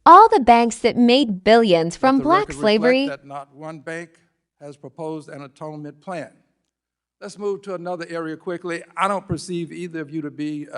All the banks that made billions from Let the black record slavery. reflect that not one bank has proposed an atonement plan. Let's move to another area quickly. I don't perceive either of you to be,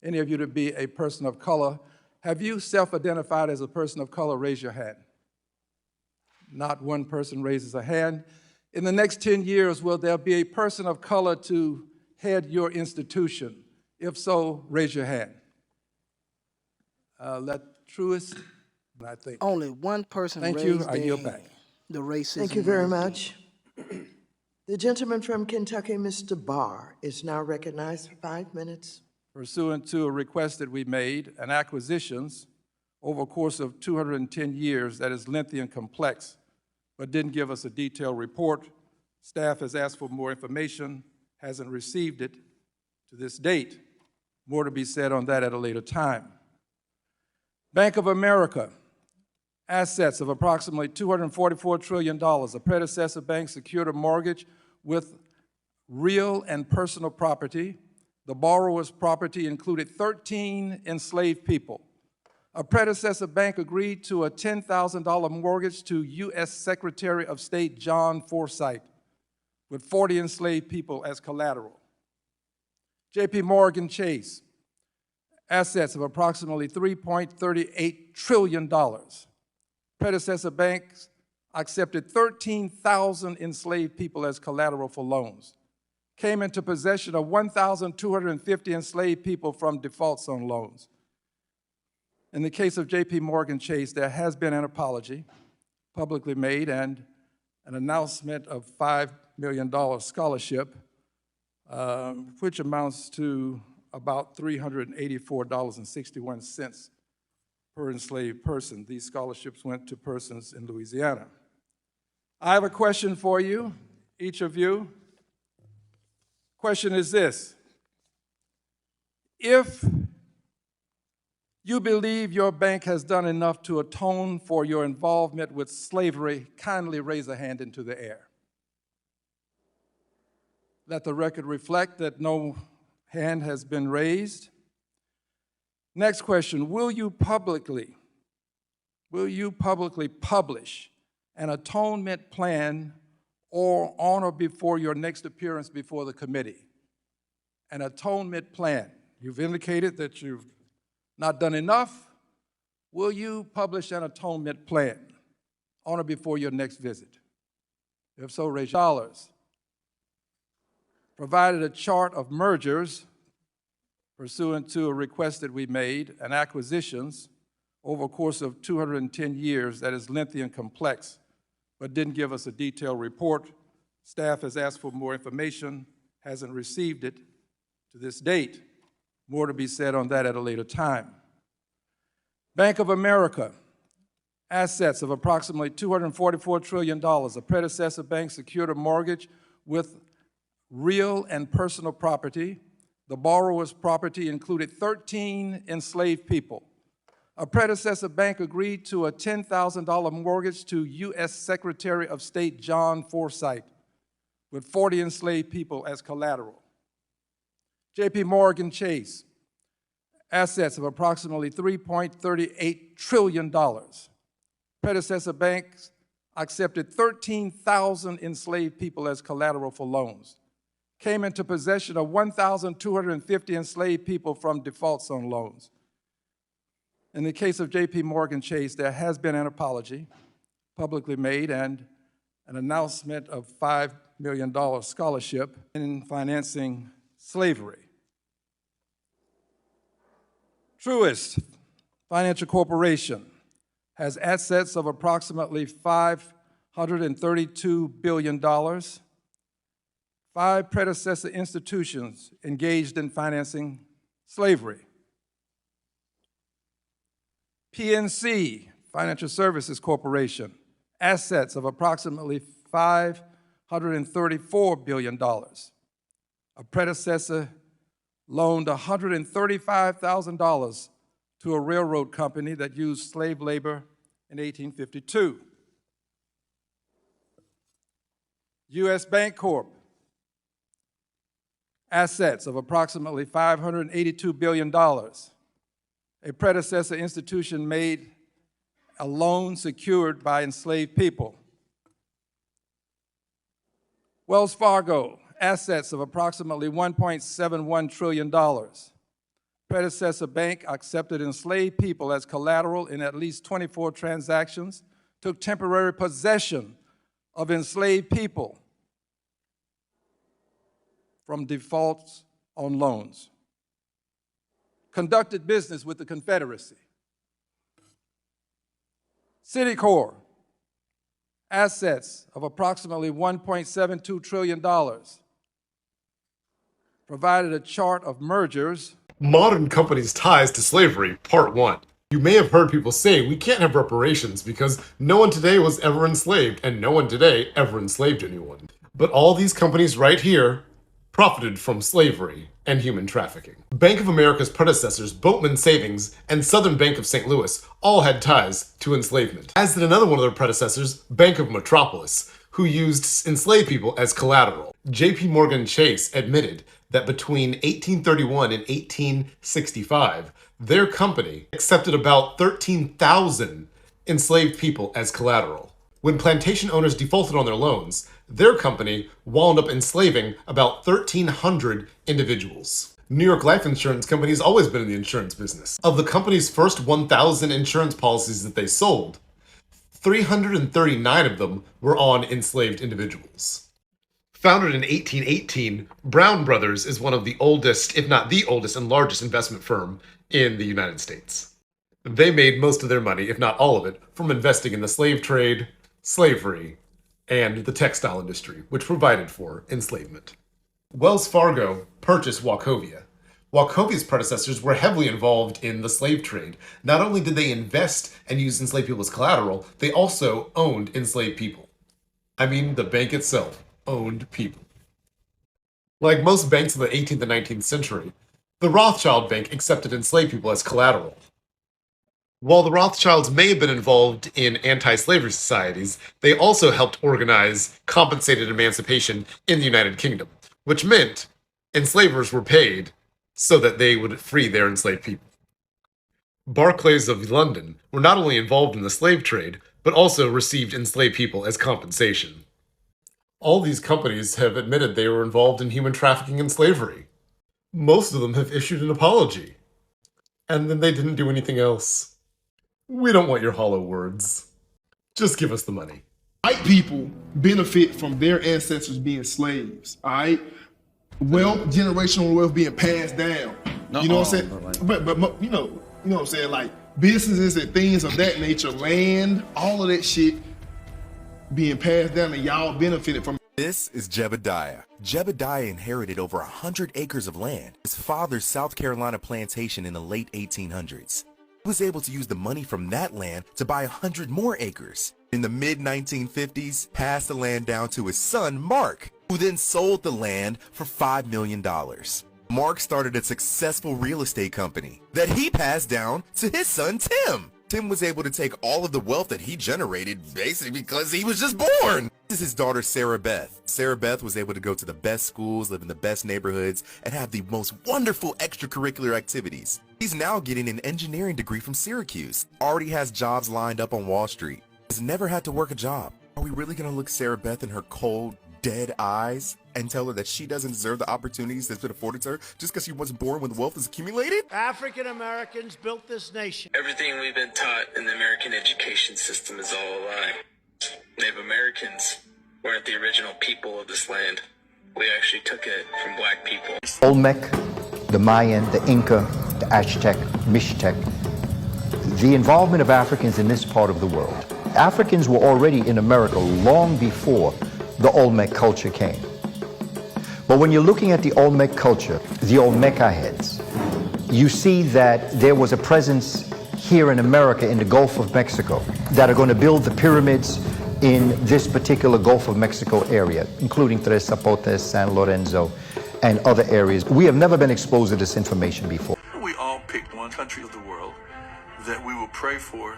any of you to be a person of color. Have you self-identified as a person of color? Raise your hand. Not one person raises a hand. In the next 10 years, will there be a person of color to head your institution? If so, raise your hand. Let truest, I think. Only one person Thank you. raised I their yield hand. back. The racism. Thank you very raised hand. much. The gentleman from Kentucky, Mr. Barr, is now recognized for 5 minutes. Pursuant to a request that we made and acquisitions over a course of 210 years that is lengthy and complex, but didn't give us a detailed report. Staff has asked for more information, hasn't received it to this date. More to be said on that at a later time. Bank of America, assets of approximately $244 trillion. A predecessor bank secured a mortgage with real and personal property. The borrower's property included 13 enslaved people. A predecessor bank agreed to a $10,000 mortgage to U.S. Secretary of State John Forsyth with 40 enslaved people as collateral. J.P. Morgan Chase, assets of approximately $3.38 trillion. Predecessor banks accepted 13,000 enslaved people as collateral for loans, came into possession of 1,250 enslaved people from defaults on loans. In the case of J.P. Morgan Chase, there has been an apology publicly made and an announcement of $5 million scholarship, which amounts to about $384.61 per enslaved person. These scholarships went to persons in Louisiana. I have a question for you, each of you. Question is this: if you believe your bank has done enough to atone for your involvement with slavery, kindly raise a hand into the air. Let the record reflect that no hand has been raised. Next question: will you publicly publish an atonement plan or on or before your next appearance before the committee? An atonement plan. You've indicated that you've not done enough. Will you publish an atonement plan on or before your next visit? If so, raise your dollars. Provided a chart of mergers pursuant to a request that we made and acquisitions over a course of 210 years that is lengthy and complex, but didn't give us a detailed report. Staff has asked for more information, hasn't received it to this date. More to be said on that at a later time. Bank of America, assets of approximately $244 trillion. A predecessor bank secured a mortgage with real and personal property. The borrower's property included 13 enslaved people. A predecessor bank agreed to a $10,000 mortgage to U.S. Secretary of State John Forsyth with 40 enslaved people as collateral. J.P. Morgan Chase, assets of approximately $3.38 trillion. Predecessor banks accepted 13,000 enslaved people as collateral for loans, came into possession of 1,250 enslaved people from defaults on loans. In the case of J.P. Morgan Chase, there has been an apology publicly made and an announcement of $5 million scholarship in financing slavery. Truist Financial Corporation has assets of approximately $532 billion. 5 predecessor institutions engaged in financing slavery. PNC, Financial Services Corporation, assets of approximately $534 billion. A predecessor loaned $135,000 to a railroad company that used slave labor in 1852. U.S. Bancorp, assets of approximately $582 billion. A predecessor institution made a loan secured by enslaved people. Wells Fargo, assets of approximately $1.71 trillion. Predecessor bank accepted enslaved people as collateral in at least 24 transactions, took temporary possession of enslaved people from defaults on loans. Conducted business with the Confederacy. Citicorp, assets of approximately $1.72 trillion. Provided a chart of mergers. Modern companies' ties to slavery, Part 1. You may have heard people say we can't have reparations because no one today was ever enslaved and no one today ever enslaved anyone. But all these companies right here profited from slavery and human trafficking. Bank of America's predecessors, Boatman Savings and Southern Bank of St. Louis, all had ties to enslavement. As did another one of their predecessors, Bank of Metropolis, who used enslaved people as collateral. J.P. Morgan Chase admitted that between 1831 and 1865, their company accepted about 13,000 enslaved people as collateral. When plantation owners defaulted on their loans, their company wound up enslaving about 1,300 individuals. New York Life Insurance Company has always been in the insurance business. Of the company's first 1,000 insurance policies that they sold, 339 of them were on enslaved individuals. Founded in 1818, Brown Brothers is one of the oldest, if not the oldest and largest investment firm in the United States. They made most of their money, if not all of it, from investing in the slave trade, slavery, and the textile industry, which provided for enslavement. Wells Fargo purchased Wachovia. Wachovia's predecessors were heavily involved in the slave trade. Not only did they invest and use enslaved people as collateral, they also owned enslaved people. I mean, the bank itself owned people. Like most banks in the 18th and 19th century, the Rothschild Bank accepted enslaved people as collateral. While the Rothschilds may have been involved in anti-slavery societies, they also helped organize compensated emancipation in the United Kingdom, which meant enslavers were paid so that they would free their enslaved people. Barclays of London were not only involved in the slave trade, but also received enslaved people as compensation. All these companies have admitted they were involved in human trafficking and slavery. Most of them have issued an apology. And then they didn't do anything else. We don't want your hollow words. Just give us the money. White people benefit from their ancestors being slaves, all right? Wealth, generational wealth being passed down. You know what I'm saying? But you know what I'm saying? Like businesses and things of that nature, land, all of that shit being passed down, and y'all benefited from. This is Jebediah. Jebediah inherited over 100 acres of land, his father's South Carolina plantation in the late 1800s. He was able to use the money from that land to buy 100 more acres. In the mid-1950s, passed the land down to his son, Mark, who then sold the land for $5 million. Mark started a successful real estate company that he passed down to his son, Tim. Tim was able to take all of the wealth that he generated basically because he was just born. This is his daughter, Sarah Beth. Sarah Beth was able to go to the best schools, live in the best neighborhoods, and have the most wonderful extracurricular activities. He's now getting an engineering degree from Syracuse, already has jobs lined up on Wall Street, has never had to work a job. Are we really gonna look Sarah Beth in her cold, dead eyes and tell her that she doesn't deserve the opportunities that's been afforded to her just because she wasn't born when the wealth is accumulated? African Americans built this nation. Everything we've been taught in the American education system is all a lie. Native Americans weren't the original people of this land. We actually took it from black people. Olmec, the Mayan, the Inca, the Aztec, Mixtec, the involvement of Africans in this part of the world. Africans were already in America long before the Olmec culture came. But when you're looking at the Olmec culture, the Olmeca heads, you see that there was a presence here in America in the Gulf of Mexico that are going to build the pyramids in this particular Gulf of Mexico area, including Tres Zapotes, San Lorenzo, and other areas. We have never been exposed to this information before. We all picked one country of the world that we will pray for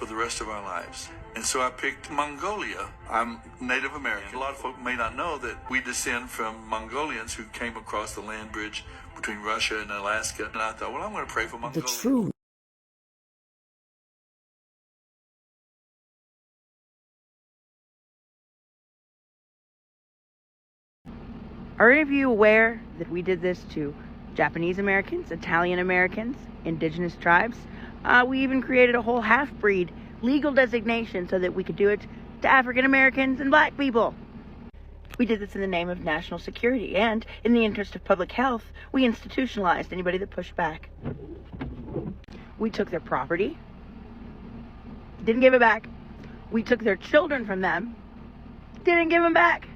the rest of our lives. And so I picked Mongolia. I'm Native American. A lot of folk may not know that we descend from Mongolians who came across the land bridge between Russia and Alaska. And I thought, well, I'm going to pray for Mongolia. The true Are any of you aware that we did this to Japanese Americans, Italian Americans, indigenous tribes? We even created a whole half-breed legal designation so that we could do it to African Americans and black people. We did this in the name of national security, and in the interest of public health, we institutionalized anybody that pushed back. We took their property, didn't give it back. We took their children from them, didn't give them back.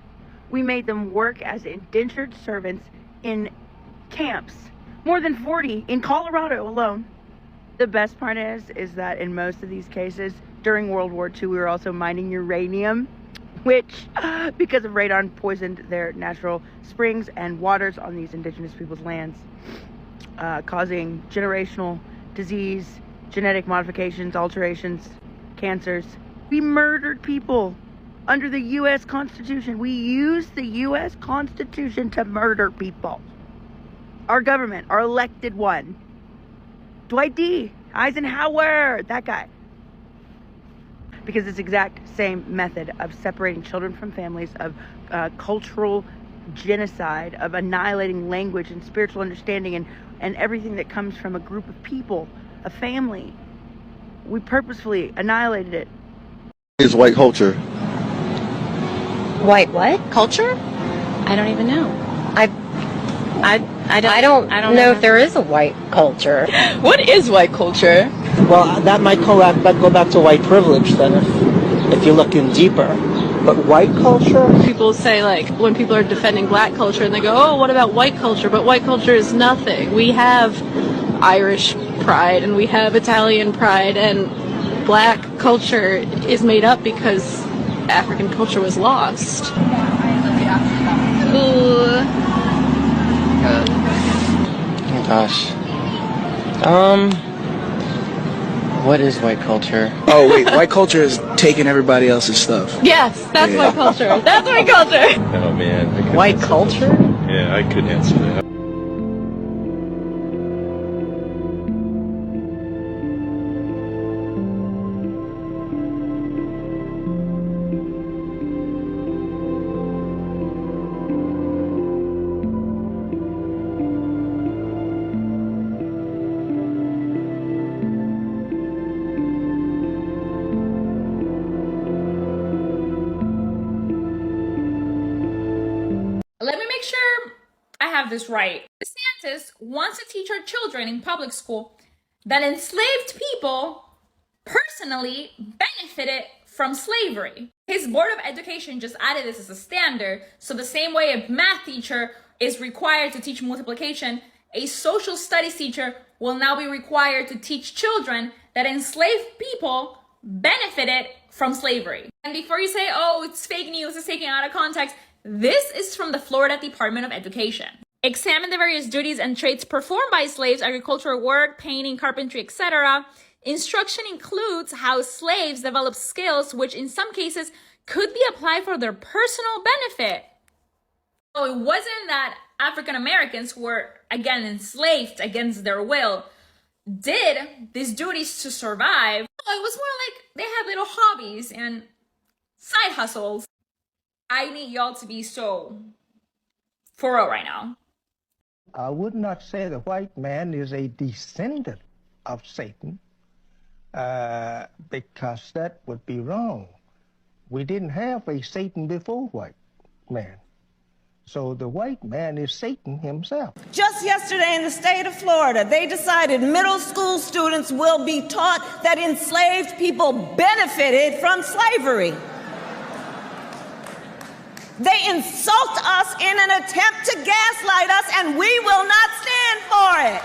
We made them work as indentured servants in camps, more than 40 in Colorado alone. The best part is that in most of these cases, during World War II, we were also mining uranium, which, because of radon, poisoned their natural springs and waters on these indigenous people's lands, causing generational disease, genetic modifications, alterations, cancers. We murdered people under the U.S. Constitution. We used the U.S. Constitution to murder people. Our government, our elected one, Dwight D. Eisenhower, that guy. Because this exact same method of separating children from families, of cultural genocide, of annihilating language and spiritual understanding and everything that comes from a group of people, a family. We purposefully annihilated it. Is white culture. White what? Culture? I don't even know. I don't know if there is a white culture. What is white culture? Well, that might go back to white privilege then, if you're looking deeper. But white culture? People say, like, when people are defending black culture, and they go, oh, what about white culture? But white culture is nothing. We have Irish pride, and we have Italian pride, and black culture is made up because African culture was lost. Ooh. Oh gosh. What is white culture? Oh wait, white culture is taking everybody else's stuff. Yes, that's white culture. That's white culture. Oh man. White culture? Yeah, I couldn't answer that. Let me make sure I have this right. DeSantis wants to teach our children in public school that enslaved people personally benefited from slavery. His Board of Education just added this as a standard. So the same way a math teacher is required to teach multiplication, a social studies teacher will now be required to teach children that enslaved people benefited from slavery. And before you say, oh, it's fake news, it's taken out of context, this is from the Florida Department of Education. Examine the various duties and trades performed by slaves: agricultural work, painting, carpentry, etc. Instruction includes how slaves develop skills which in some cases could be applied for their personal benefit. So it wasn't that African Americans who were, again, enslaved against their will did these duties to survive. No, it was more like they had little hobbies and side hustles. I need y'all to be so for real right now. I would not say the white man is a descendant of Satan, because that would be wrong. We didn't have a Satan before white man. So the white man is Satan himself. Just yesterday in the state of Florida, they decided middle school students will be taught that enslaved people benefited from slavery. They insult us in an attempt to gaslight us, and we will not stand for it.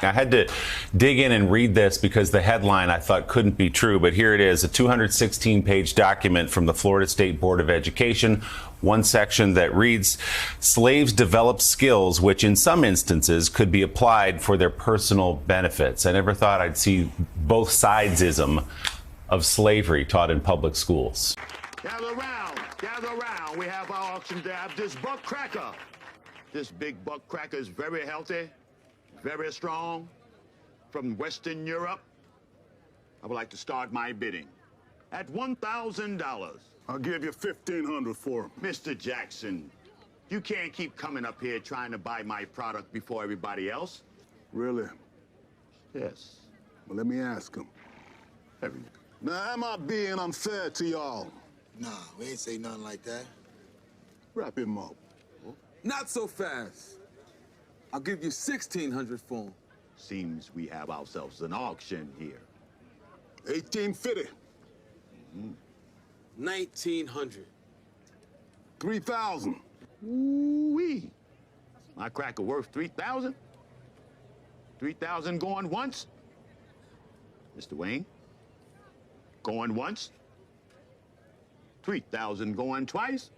I had to dig in and read this because the headline I thought couldn't be true, but here it is, a 216-page document from the Florida State Board of Education. One section that reads, slaves developed skills which in some instances could be applied for their personal benefits. I never thought I'd see both sidesism of slavery taught in public schools. Gather round, gather round. We have our auction to have this buck cracker. This big buck cracker is very healthy, very strong, from Western Europe. I would like to start my bidding at $1,000. I'll give you $1,500 for him. Mr. Jackson, You can't keep coming up here trying to buy my product before everybody else. Really? Yes. Well, let me ask him. Now, am I being unfair to y'all? Nah, we ain't say nothing like that. Wrap him up. Not so fast. I'll give you 1,600 for him. Seems we have ourselves an auction here. 1850. 1,900. 3,000. Ooh-wee. My cracker worth 3,000? 3,000 going once? Mr. Wayne? Going once? 3,000 going twice?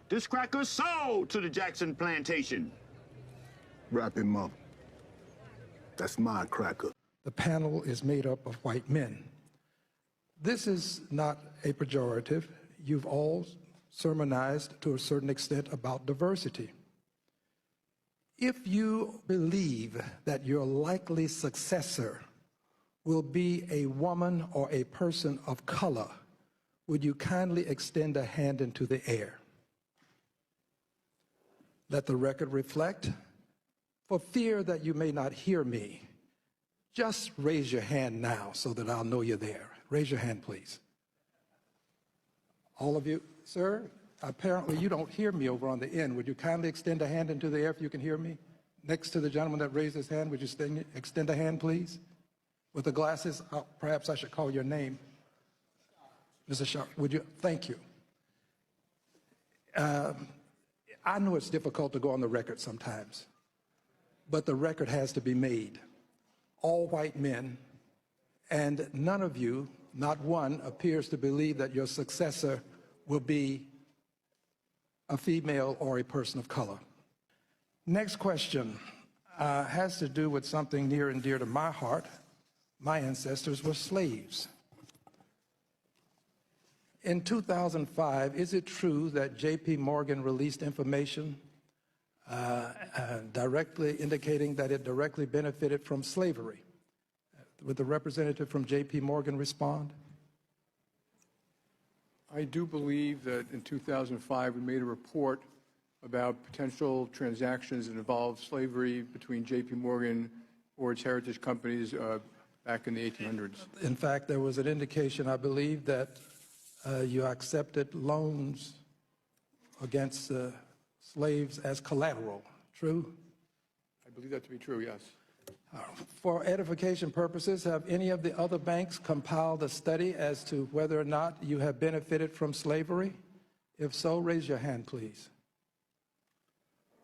This cracker's sold to the Jackson plantation. Wrap him up. That's my cracker. The panel is made up of white men. This is not a pejorative. You've all sermonized to a certain extent about diversity. If you believe that your likely successor will be a woman or a person of color, would you kindly extend a hand into the air? Let the record reflect. For fear that you may not hear me, just raise your hand now so that I'll know you're there. Raise your hand, please. All of you, sir, apparently you don't hear me over on the end. Would you kindly extend a hand into the air if you can hear me? Next to the gentleman that raised his hand, would you extend a hand, please? With the glasses, perhaps I should call your name. Mr. Sharp, would you? Thank you. I know it's difficult to go on the record sometimes, but the record has to be made. All white men, and none of you, not one, appears to believe that your successor will be a female or a person of color. Next question has to do with something near and dear to my heart. My ancestors were slaves. In 2005, is it true that J.P. Morgan released information directly indicating that it directly benefited from slavery? Would the representative from J.P. Morgan respond? I do believe that in 2005 we made a report about potential transactions that involved slavery between J.P. Morgan or its heritage companies back in the 1800s. In fact, there was an indication, I believe, that you accepted loans against slaves as collateral. True? I believe that to be true, yes. For edification purposes, have any of the other banks compiled a study as to whether or not you have benefited from slavery? If so, raise your hand, please.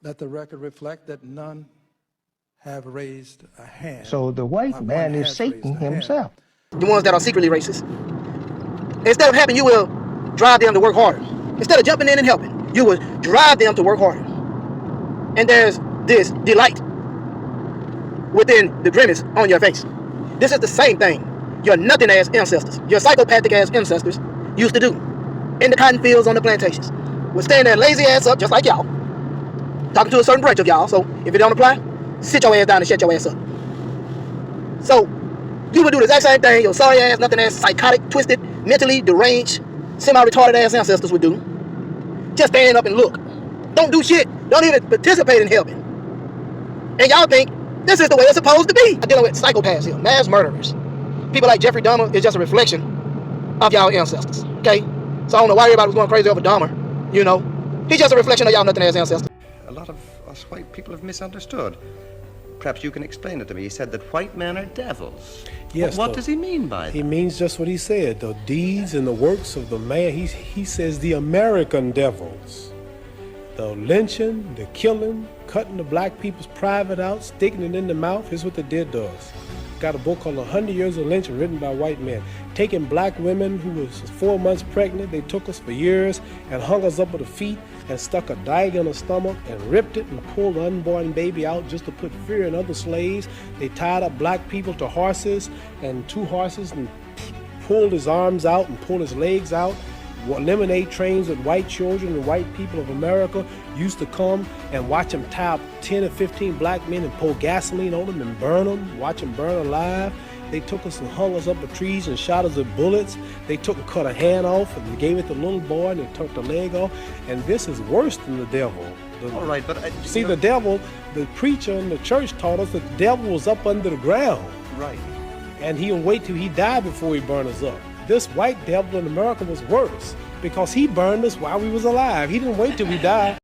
Let the record reflect that none have raised a hand. So the white man is Satan himself. The ones that are secretly racist. Instead of helping, you will drive them to work harder. Instead of jumping in and helping, you will drive them to work harder. And there's this delight within the grimace on your face. This is the same thing your nothing-ass ancestors, your psychopathic-ass ancestors used to do in the cotton fields on the plantations. Would stand there lazy ass up just like y'all, talking to a certain branch of y'all, so if it don't apply, sit your ass down and shut your ass up. So you would do the exact same thing your sorry ass, nothing-ass, psychotic, twisted, mentally deranged, semi-retarded ass ancestors would do. Just stand up and look. Don't do shit. Don't even participate in helping. And y'all think this is the way it's supposed to be. I'm dealing with psychopaths here, mass murderers. People like Jeffrey Dahmer is just a reflection of y'all ancestors, okay? So I don't know why everybody was going crazy over Dahmer, you know? He's just a reflection of y'all nothing-ass ancestors. A lot of us white people have misunderstood. Perhaps you can explain it to me. He said that white men are devils. Yes. What does he mean by that? He means just what he said. The deeds and the works of the man. He says the American devils. The lynching, the killing, cutting the black people's private out, sticking it in the mouth is what they did to us. Got a book called 100 Years of Lynching written by white men. Taking black women who was 4 months pregnant, they took us for years and hung us up with the feet and stuck a dagger in the stomach and ripped it and pulled the unborn baby out just to put fear in other slaves. They tied up black people to horses and 2 horses and pulled his arms out and pulled his legs out. Lemonade trains with white children and white people of America used to come and watch them tie up 10 or 15 black men and pour gasoline on them and burn them, watch them burn alive. They took us and hung us up with trees and shot us with bullets. They took and cut a hand off and gave it to the little boy and they took the leg off. And this is worse than the devil. All right, but see, the devil, the preacher in the church taught us that the devil was up under the ground. Right. And he'll wait till he died before he burn us up. This white devil in America was worse because he burned us while we was alive. He didn't wait till we died.